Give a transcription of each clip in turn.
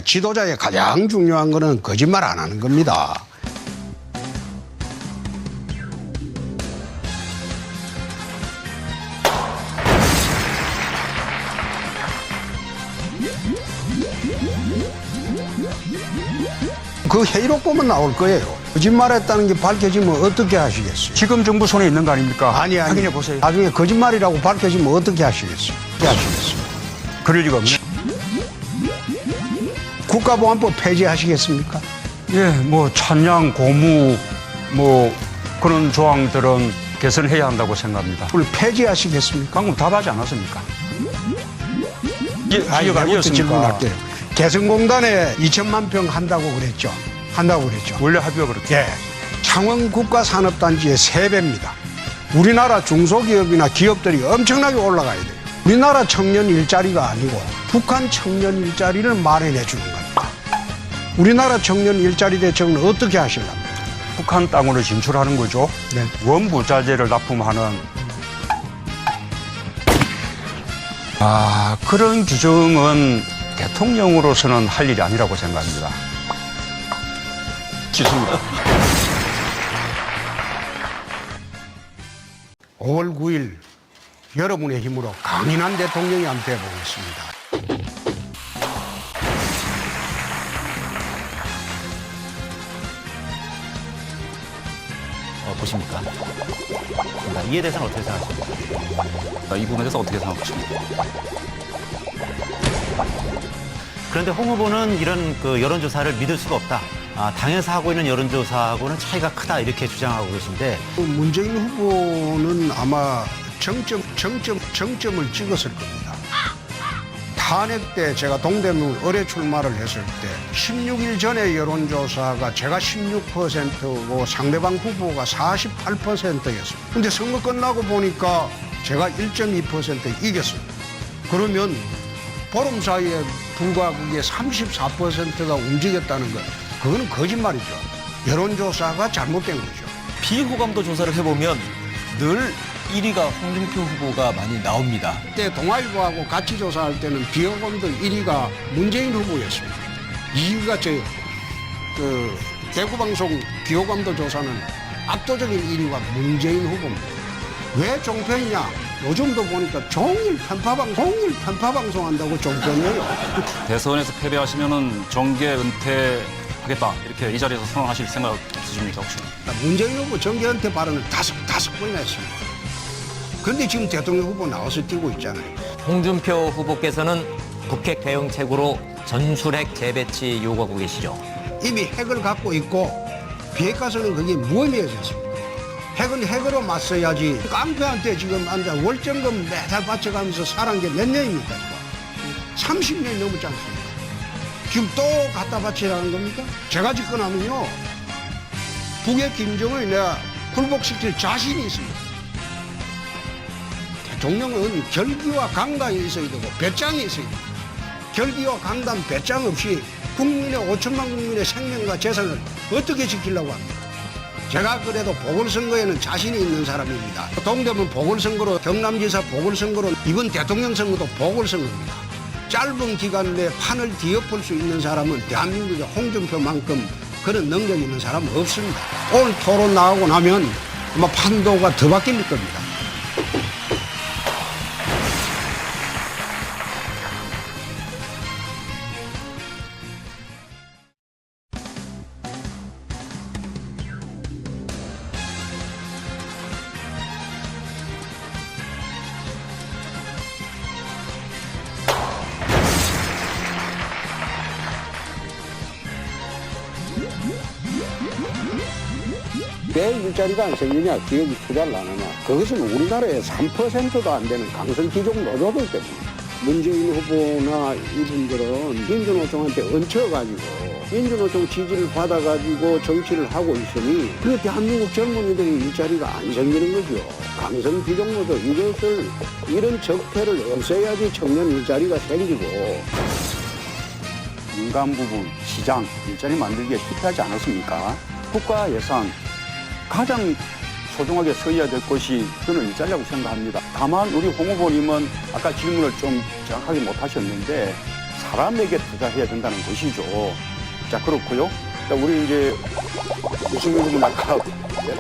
지도자의 가장 중요한 거는 거짓말 안 하는 겁니다. 그 회의록 보면 나올 거예요. 거짓말했다는 게 밝혀지면 어떻게 하시겠어요? 지금 정부 손에 있는 거 아닙니까? 아니. 확인해 보세요. 나중에 거짓말이라고 밝혀지면 어떻게 하시겠어요? 어떻게 하시겠어요? 그럴 리가 없네. 국가보안법 폐지하시겠습니까? 예, 뭐 찬양, 고무, 뭐 그런 조항들은 개선해야 한다고 생각합니다. 그걸 폐지하시겠습니까? 방금 답하지 않았습니까? 기억 이것도 아니었습니까? 질문할게요. 개성공단에 2천만 평 한다고 그랬죠. 원래 합의가 그렇죠. 예. 창원 국가산업단지의 3배입니다. 우리나라 중소기업이나 기업들이 엄청나게 올라가야 돼요. 우리나라 청년 일자리가 아니고 북한 청년 일자리를 마련해 주는 겁니다. 우리나라 청년 일자리 대책은 어떻게 하실랍니까? 북한 땅으로 진출하는 거죠. 네. 원부자재를 납품하는 그런 규정은 대통령으로서는 할 일이 아니라고 생각합니다. 좋습니다. 5월 9일 여러분의 힘으로 강인한 대통령이 한번 되어보겠습니다. 보십니까? 이에 대해서는 어떻게 생각하십니까? 이 부분에 대해서 어떻게 생각하십니까? 그런데 홍 후보는 이런 여론조사를 믿을 수가 없다. 당에서 하고 있는 여론조사하고는 차이가 크다 이렇게 주장하고 계신데 문재인 후보는 아마 정점을 찍었을 겁니다. 탄핵 때 제가 동대문 의뢰 출마를 했을 때 16일 전에 여론조사가 제가 16%고 상대방 후보가 48%였습니다. 근데 선거 끝나고 보니까 제가 1.2% 이겼습니다. 그러면 보름 사이에 불과 그게 34%가 움직였다는 것, 그거는 거짓말이죠. 여론조사가 잘못된 거죠. 비호감도 조사를 해보면 늘 1위가 홍준표 후보가 많이 나옵니다. 그때 동아일보하고 같이 조사할 때는 비호감도 1위가 문재인 후보였습니다. 2위가 대구방송 비호감도 조사는 압도적인 1위가 문재인 후보입니다. 왜 종편이냐? 요즘도 보니까 종일 편파방송 한다고 종편이에요. 대선에서 패배하시면은 정계 은퇴하겠다 이렇게 이 자리에서 선언하실 생각 없으십니까 혹시? 문재인 후보 정계 은퇴 발언을 다섯 번이나 했습니다. 그런데 지금 대통령 후보 나와서 뛰고 있잖아요. 홍준표 후보께서는 북핵 대응책으로 전술핵 재배치 요구하고 계시죠. 이미 핵을 갖고 있고 비핵화선은 그게 무의미해졌습니다. 핵은 핵으로 맞서야지. 깡패한테 지금 앉아 월정금 매달 바쳐가면서 살은 게 몇 년입니까 지금? 30년이 넘었지 않습니까? 지금 또 갖다 바치라는 겁니까? 제가 집권하면요 북의 김정을 내가 굴복시킬 자신이 있습니다. 대통령은 결기와 강단이 있어야 되고 배짱이 있어야 됩니다. 결기와 강단, 배짱 없이 국민의 5천만 국민의 생명과 재산을 어떻게 지키려고 합니까? 제가 그래도 보궐선거에는 자신이 있는 사람입니다. 동대문 보궐선거로, 경남지사 보궐선거로, 이번 대통령 선거도 보궐선거입니다. 짧은 기간 내에 판을 뒤엎을 수 있는 사람은 대한민국의 홍준표만큼 그런 능력이 있는 사람은 없습니다. 오늘 토론 나가고 나면 아마 판도가 더 바뀔 겁니다. 왜 일자리가 안 생기냐, 기업이 투자를 안 하냐. 그것은 우리나라의 3%도 안 되는 강성기종 노조들 때문에. 문재인 후보나 이분들은 민주노총한테 얹혀가지고 민주노총 지지를 받아가지고 정치를 하고 있으니 그 대한민국 젊은이들의 일자리가 안 생기는 거죠. 강성기종 노조 이런 적폐를 없애야지 청년 일자리가 생기고. 민간 부분, 시장, 일자리 만들기에 실패하지 않았습니까? 국가 예산 가장 소중하게 써야 될 것이 저는 일자리라고 생각합니다. 다만 우리 홍 후보님은 아까 질문을 좀 정확하게 못 하셨는데 사람에게 투자해야 된다는 것이죠. 자, 그렇고요. 자, 우리 이제 유승민 후보는 아까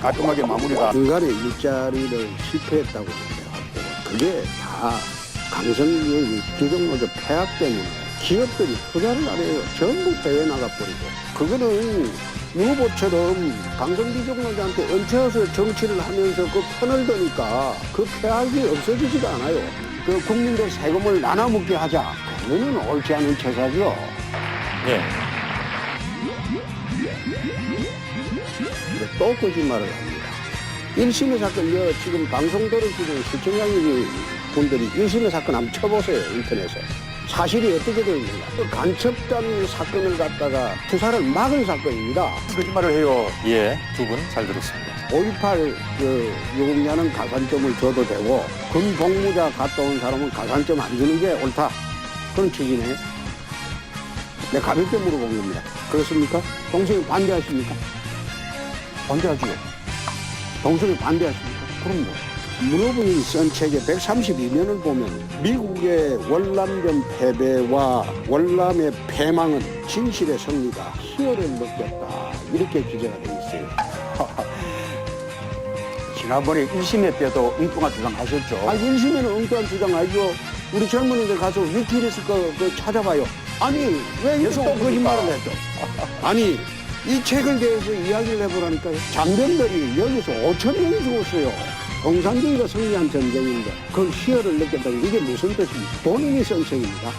깔끔하게 마무리가 중간에 일자리를 실패했다고 생각하고 그게 다 강성기의 규정노조 폐악 때문에 기업들이 투자를 안 해요. 전부 배회 나가버리고 그거는 유 후보처럼 강성기종노조한테 얹혀서 정치를 하면서 그 편을 드니까 그 폐악이 없어지지가 않아요. 그 국민들 세금을 나눠먹게 하자. 그거는 옳지 않은 처사죠. 예. 근데 또 거짓말을 합니다. 1심의 사건, 지금 방송 들으시는 시청자님 분들이 1심의 사건 한번 쳐보세요, 인터넷에. 사실이 어떻게 되어 있는가. 간첩단 사건을 갖다가 투사를 막은 사건입니다. 거짓말을 해요. 예, 두 분 잘 들었습니다. 5.18 유공자는 가산점을 줘도 되고, 군복무자 갔다 온 사람은 가산점 안 주는 게 옳다. 그런 취지네. 내가 가볍게 물어본 겁니다. 그렇습니까? 동생이 반대하십니까? 반대하죠. 동생이 반대하십니까? 그럼요. 문호분이 쓴 책의 132면을 보면 미국의 월남전 패배와 월남의 패망은 진실의 승리다. 희열을 느꼈다. 이렇게 기재가 되어 있어요. 지난번에 1심회 때도 엉뚱한 주장하셨죠. 아, 1심에는 엉뚱한 주장하죠. 우리 젊은이들 가서 위키리스 거 찾아봐요. 아니, 왜 또 거짓말을 했죠? 아니, 이 책을 대해서 이야기를 해보라니까요. 장병들이 여기서 5천 명이 죽었어요. 공산주의가 승리한 전쟁인데 그걸 희열을 느꼈다는 이게 무슨 뜻입니까? 본인이 쓴 책입니다.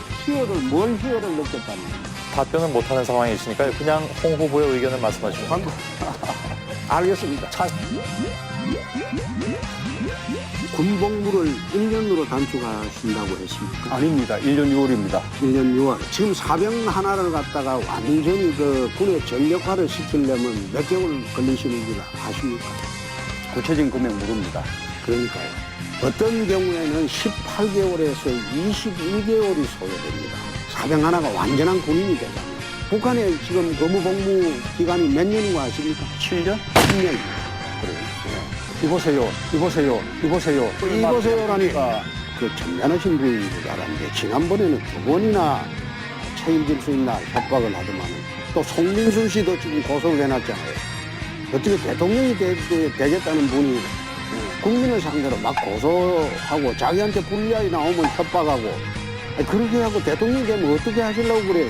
뭘 희열을 느꼈다는 겁니다. 답변은 못하는 상황이시니까요. 그냥 홍 후보의 의견을 말씀하시면 됩니다. 알겠습니다. 군복무를 1년으로 단축하신다고 했습니까? 아닙니다. 1년 6월입니다. 1년 6월. 지금 사병 하나를 갖다가 완전히 그 군의 전력화를 시키려면 몇 개월 걸리시는지 아십니까? 구체적인 금액 모릅니다. 그러니까요. 어떤 경우에는 18개월에서 21개월이 소요됩니다. 사병 하나가 완전한 군인이 되려면. 북한에 지금 거무복무 기간이 몇 년인 거 아십니까? 7년? 10년입니다. 그래요. 이보세요. 이보세요라니까 그 점잖으신 분인 줄 알았는데 지난번에는 2번이나 책임질 수 있나 협박을 하더만 또 송민순 씨도 지금 고소를 해놨잖아요. 어떻게 대통령이 되겠다는 분이 국민을 상대로 막 고소하고 자기한테 불리하게 나오면 협박하고 그렇게 하고 대통령이 되면 어떻게 하시려고 그래요?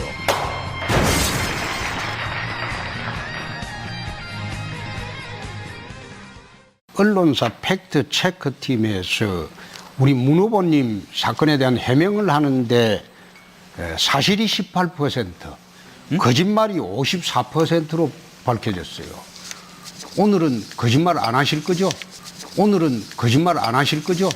언론사 팩트 체크 팀에서 우리 문 후보님 사건에 대한 해명을 하는데 사실이 18%, 거짓말이 54%로 밝혀졌어요. 오늘은 거짓말 안 하실 거죠? 오늘은 거짓말 안 하실 거죠?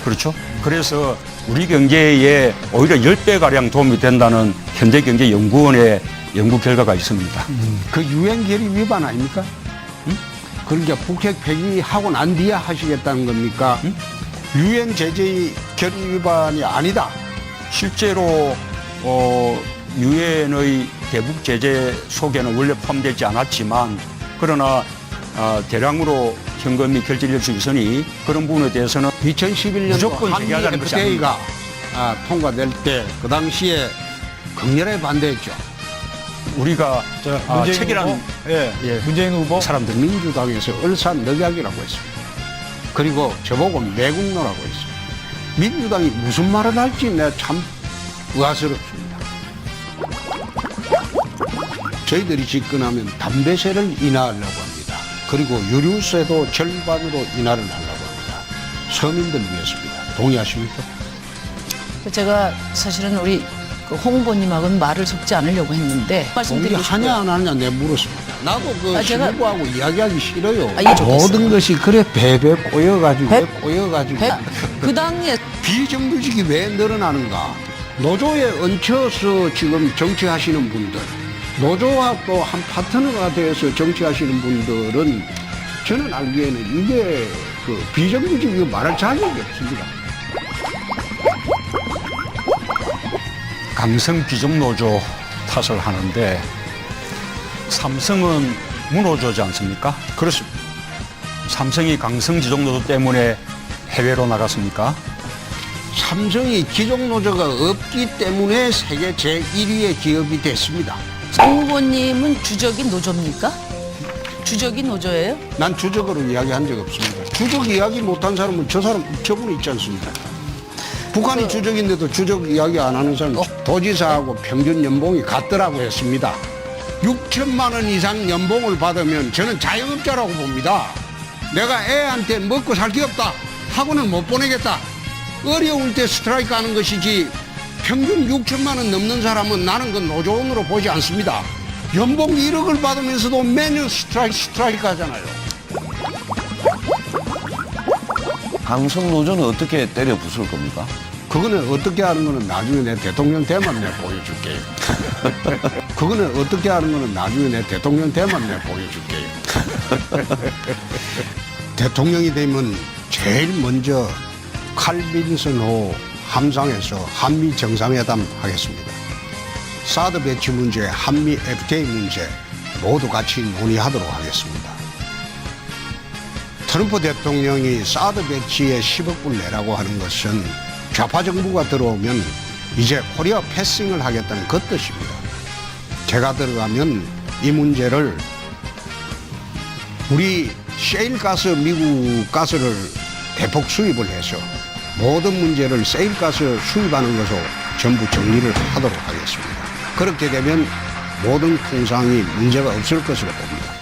그렇죠. 그래서 우리 경제에 오히려 10배가량 도움이 된다는 현대경제연구원의 연구 결과가 있습니다. 그 유엔 결의 위반 아닙니까? 그러니까 북핵 폐기하고 난 뒤에 하시겠다는 겁니까? 유엔 제재 결의 위반이 아니다. 실제로 유엔의 대북 제재 속에는 원래 포함되지 않았지만 그러나 대량으로 현금이 결제될 수 있으니 그런 부분에 대해서는 2011년도 무조건 제기하자는 것이 FTA가 통과될 때 그 당시에 강렬하게 반대했죠. 우리가 책이란 문재인 후보 사람들 민주당에서 얼싸늑약이라고 했습니다. 그리고 저보고 매국노라고 했습니다. 민주당이 무슨 말을 할지 내가 참 의아스럽습니다. 저희들이 집권하면 담배세를 인하하려고 합니다. 그리고 유류세도 절반으로 인하를 하려고 합니다. 서민들 위해서입니다. 동의하십니까? 제가 사실은 우리 홍 후보님하고는 말을 섞지 않으려고 했는데 말씀드리고 동의하냐 싶어요. 안 하냐 내가 물었습니다. 나도 그 제가- 신부하고 이야기하기 싫어요. 좋겠어요. 모든 것이 그래 배배 꼬여가지고 그 당에 비정규직이 왜 늘어나는가? 노조에 얹혀서 지금 정치하시는 분들, 노조와 또 한 파트너가 되어서 정치하시는 분들은 저는 알기에는 이게 그 비정규직이 말할 자격이 없습니다. 강성 비정노조 탓을 하는데 삼성은 문호조지 않습니까? 그렇습니다. 삼성이 강성 지정노조 때문에 해외로 나갔습니까? 삼성이 기종노조가 없기 때문에 세계 제1위의 기업이 됐습니다. 정 후보님은 주적이 노조입니까? 주적이 노조예요? 난 주적으로 이야기한 적 없습니다. 주적 이야기 못한 사람은 저분이 있지 않습니까? 북한이 주적인데도 주적 이야기 안 하는 사람 도지사하고 평균 연봉이 같더라고 했습니다. 6천만 원 이상 연봉을 받으면 저는 자영업자라고 봅니다. 내가 애한테 먹고 살 게 없다. 학원을 못 보내겠다. 어려울 때 스트라이크 하는 것이지 평균 6천만 원 넘는 사람은 나는 그 노조원으로 보지 않습니다. 연봉 1억을 받으면서도 매년 스트라이크 하잖아요. 강성 노조는 어떻게 때려 부술 겁니까? 그거는 어떻게 하는 거는 나중에 내 대통령 되면 내가 보여줄게요. 그거는 어떻게 하는 거는 나중에 내 대통령 되면 내가 보여줄게요. 대통령이 되면 제일 먼저 칼빈슨 호 함상에서 한미 정상회담 하겠습니다. 사드 배치 문제, 한미 FTA 문제 모두 같이 논의하도록 하겠습니다. 트럼프 대통령이 사드 배치에 10억 불 내라고 하는 것은 좌파 정부가 들어오면 이제 코리아 패싱을 하겠다는 그 뜻입니다. 제가 들어가면 이 문제를 우리 셰일가스 미국 가스를 대폭 수입을 해서 모든 문제를 셰일가스 수입하는 것으로 전부 정리를 하도록 하겠습니다. 그렇게 되면 모든 통상이 문제가 없을 것으로 봅니다.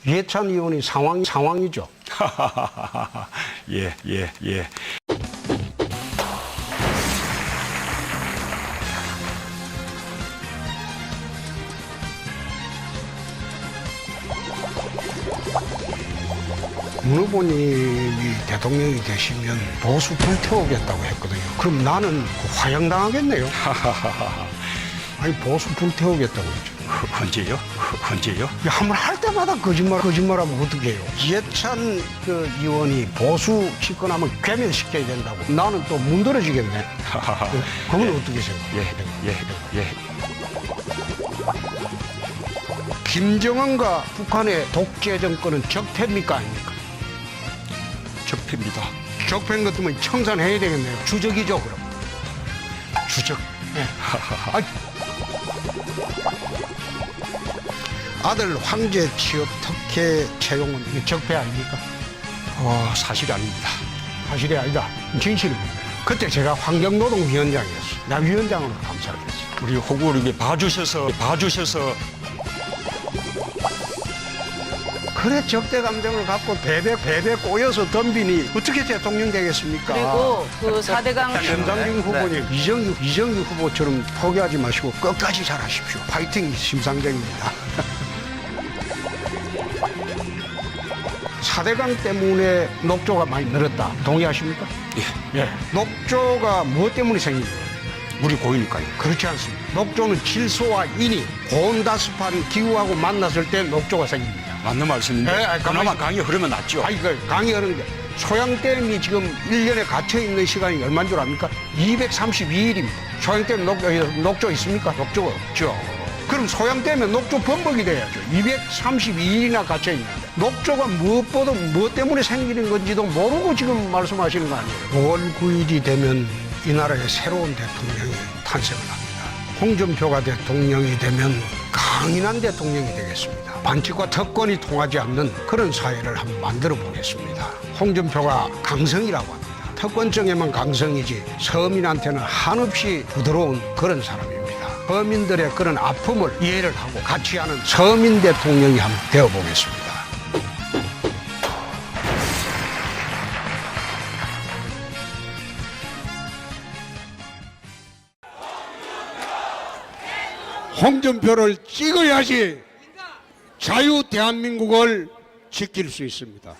이해찬 의원이 상황이죠. 예. 문 후보님이 대통령이 되시면 보수 불태우겠다고 했거든요. 그럼 나는 화양당하겠네요. 아니 보수 불태우겠다고 했죠. 언제요? 한번 할 때마다 거짓말하면 어떻게 해요? 이해찬 그 의원이 보수 집권하면 괴멸시켜야 된다고. 나는 또 문드러지겠네. 그건 어떻게 생각해요? 김정은과 북한의 독재 정권은 적폐입니까 아닙니까? 적폐입니다. 적폐인 것 때문에 청산해야 되겠네요. 주적이죠 그럼. 주적. 네. 아들 황제 취업 특혜 채용은 이게 적폐 아닙니까? 사실이 아닙니다. 사실이 아니다. 진실입니다. 그때 제가 환경노동위원장이었어요. 나 위원장으로 감사를 했어요. 우리 호구를 봐주셔서 그래 적대 감정을 갖고 배배 꼬여서 덤비니 어떻게 대통령 되겠습니까? 그리고 그 4대강 심상정 후보님 이정규 후보처럼 포기하지 마시고 끝까지 잘하십시오. 파이팅 심상정입니다. 4대강 때문에 녹조가 많이 늘었다. 동의하십니까? 예. 녹조가 무엇 때문에 생긴 거예요? 물이 고이니까요. 그렇지 않습니다. 녹조는 질소와 인이 고온다습한 기후하고 만났을 때 녹조가 생깁니다. 맞는 말씀인데 그나마 강이 흐르면 낫죠. 강이 흐르는데 소양댐이 지금 1년에 갇혀있는 시간이 얼마인 줄 압니까? 232일입니다. 소양댐 녹조 있습니까? 녹조가 없죠. 그럼 소양댐에 녹조 범벅이 돼야죠. 232일이나 갇혀있는데 녹조가 무엇 때문에 생기는 건지도 모르고 지금 말씀하시는 거 아니에요. 5월 9일이 되면 이 나라의 새로운 대통령이 탄생을 합니다. 홍준표가 대통령이 되면 강인한 대통령이 되겠습니다. 반칙과 특권이 통하지 않는 그런 사회를 한번 만들어 보겠습니다. 홍준표가 강성이라고 합니다. 특권층에만 강성이지 서민한테는 한없이 부드러운 그런 사람입니다. 서민들의 그런 아픔을 이해를 하고 같이 하는 서민 대통령이 한번 되어보겠습니다. 홍준표를 찍어야지 자유 대한민국을 지킬 수 있습니다.